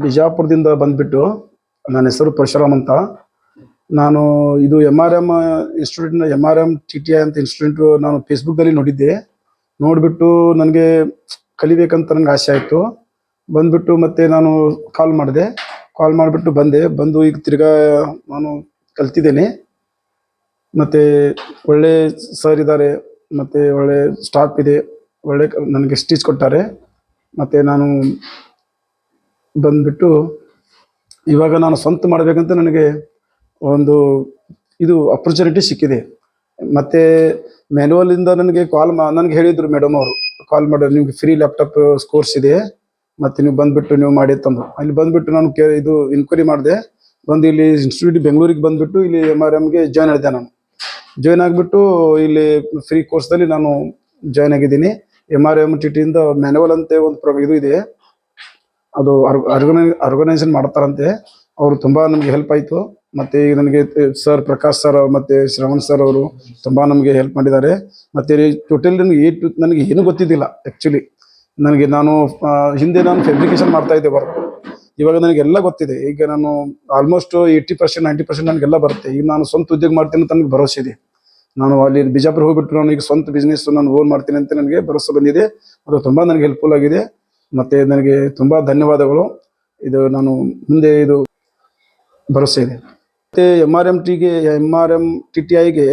ಬಿಜಾಪುರದಿಂದ ಬಂದ್ಬಿಟ್ಟು ನನ್ನ ಹೆಸರು ಪರಶುರಾಮ್ ಅಂತ. ನಾನು ಇದು MRM ಇನ್ಸ್ಟಿಟ್ಯೂಟ್ನ MRM TTI ಅಂತ ಇನ್ಸ್ಟಿಟ್ಯೂಟ್ ನಾನು ಫೇಸ್ಬುಕ್ದಲ್ಲಿ ನೋಡಿದ್ದೆ. ನೋಡಿಬಿಟ್ಟು ನನಗೆ ಕಲಿಬೇಕಂತ ನನಗೆ ಆಸೆ ಆಯಿತು. ಬಂದ್ಬಿಟ್ಟು ಮತ್ತೆ ನಾನು ಕಾಲ್ ಮಾಡಿಬಿಟ್ಟು ಬಂದು ಈಗ ತಿರ್ಗಾ ನಾನು ಕಲ್ತಿದ್ದೇನೆ. ಮತ್ತು ಒಳ್ಳೆ ಸರ್ ಇದ್ದಾರೆ, ಮತ್ತು ಒಳ್ಳೆ ಸ್ಟಾಫ್ ಇದೆ, ಒಳ್ಳೆ ನನಗೆ ಸ್ಟಿಚ್ ಕೊಟ್ಟಾರೆ. ಮತ್ತು ನಾನು ಬಂದ್ಬಿಟ್ಟು ಇವಾಗ ನಾನು ಸ್ವಂತ ಮಾಡಬೇಕಂತ ನನಗೆ ಒಂದು ಇದು ಅಪರ್ಚುನಿಟಿ ಸಿಕ್ಕಿದೆ. ಮತ್ತು ಮ್ಯಾನ್ಯುವಲಿಂದ ನನಗೆ ನನಗೆ ಹೇಳಿದರು ಮೇಡಮ್ ಅವರು, ಕಾಲ್ ಮಾಡಿ ನಿಮ್ಗೆ ಫ್ರೀ ಲ್ಯಾಪ್ಟಾಪ್ ಕೋರ್ಸ್ ಇದೆ, ಮತ್ತು ನೀವು ಬಂದುಬಿಟ್ಟು ನೀವು ಮಾಡಿ ತಂದು. ಅಲ್ಲಿ ಬಂದುಬಿಟ್ಟು ನಾನು ಇದು ಇನ್ಕ್ವೈರಿ ಮಾಡಿದೆ. ಬಂದು ಇಲ್ಲಿ ಇನ್ಸ್ಟಿಟ್ಯೂಟ್ ಬೆಂಗಳೂರಿಗೆ ಬಂದುಬಿಟ್ಟು ಇಲ್ಲಿ MRMಗೆ ಜಾಯ್ನ್ ಆಗಿದ್ದೆ. ನಾನು ಜಾಯ್ನ್ ಆಗಿಬಿಟ್ಟು ಇಲ್ಲಿ ಫ್ರೀ ಕೋರ್ಸ್ದಲ್ಲಿ ನಾನು ಜಾಯ್ನ್ ಆಗಿದ್ದೀನಿ. MRM TTIಯಿಂದ ಮ್ಯಾನ್ಯುವಲ್ ಅಂತ ಒಂದು ಇದು ಇದೆ, ಅದು ಆರ್ಗನೈಸೇಷನ್ ಮಾಡ್ತಾರಂತೆ. ಅವರು ತುಂಬ ನಮಗೆ ಹೆಲ್ಪ್ ಆಯಿತು. ಮತ್ತು ಈಗ ನನಗೆ ಸರ್ ಪ್ರಕಾಶ್ ಸರ್ ಮತ್ತು ಶ್ರವಣ್ ಸರ್ ಅವರು ತುಂಬ ನಮಗೆ ಹೆಲ್ಪ್ ಮಾಡಿದ್ದಾರೆ. ಮತ್ತು ಟೋಟಲ್ ನನಗೆ ಏನೂ ಗೊತ್ತಿದ್ದಿಲ್ಲ ಆ್ಯಕ್ಚುಲಿ. ನಾನು ಹಿಂದೆ ಫ್ಯಾಬ್ರಿಕೇಶನ್ ಮಾಡ್ತಾಯಿದ್ದೆ ವರ್ಕ್. ಇವಾಗ ನನಗೆಲ್ಲ ಗೊತ್ತಿದೆ. ಈಗ ನಾನು ಆಲ್ಮೋಸ್ಟ್ 80% 90% ನನಗೆಲ್ಲ ಬರುತ್ತೆ. ಈಗ ನಾನು ಸ್ವಂತ ಉದ್ಯೋಗ ಮಾಡ್ತೀನಿ ಅಂತ ನನಗೆ ಭರವಸೆ ಇದೆ. ನಾನು ಅಲ್ಲಿ ಬಿಜಾಪುರ ಹೋಗ್ಬಿಟ್ಟು ನಾನು ಈಗ ಸ್ವಂತ ಬಿಸ್ನೆಸ್ ನಾನು ಓನ್ ಮಾಡ್ತೀನಿ ಅಂತ ನನಗೆ ಭರವಸೆ ಬಂದಿದೆ. ಅದು ತುಂಬ ನನಗೆ ಹೆಲ್ಪ್ಫುಲ್ ಆಗಿದೆ. ಮತ್ತು ನನಗೆ ತುಂಬ ಧನ್ಯವಾದಗಳು. ಇದು ನಾನು ಮುಂದೆ ಇದು ಭರವಸೆ ಇದೆ. ಮತ್ತು MRM TTIಗೆ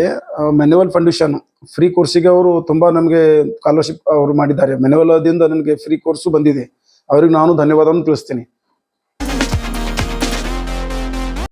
ಮ್ಯಾನ್ಯುವಲ್ ಫೌಂಡೇಶನ್ ಫ್ರೀ ಕೋರ್ಸಿಗೆ ಅವರು ತುಂಬ ನಮಗೆ ಸ್ಕಾಲರ್ಶಿಪ್ ಅವರು ಮಾಡಿದ್ದಾರೆ. ಮ್ಯಾನ್ಯುವಲ್ದಿಂದ ನನಗೆ ಫ್ರೀ ಕೋರ್ಸು ಬಂದಿದೆ. ಅವ್ರಿಗೆ ನಾನು ಧನ್ಯವಾದವನ್ನು ತಿಳಿಸ್ತೀನಿ.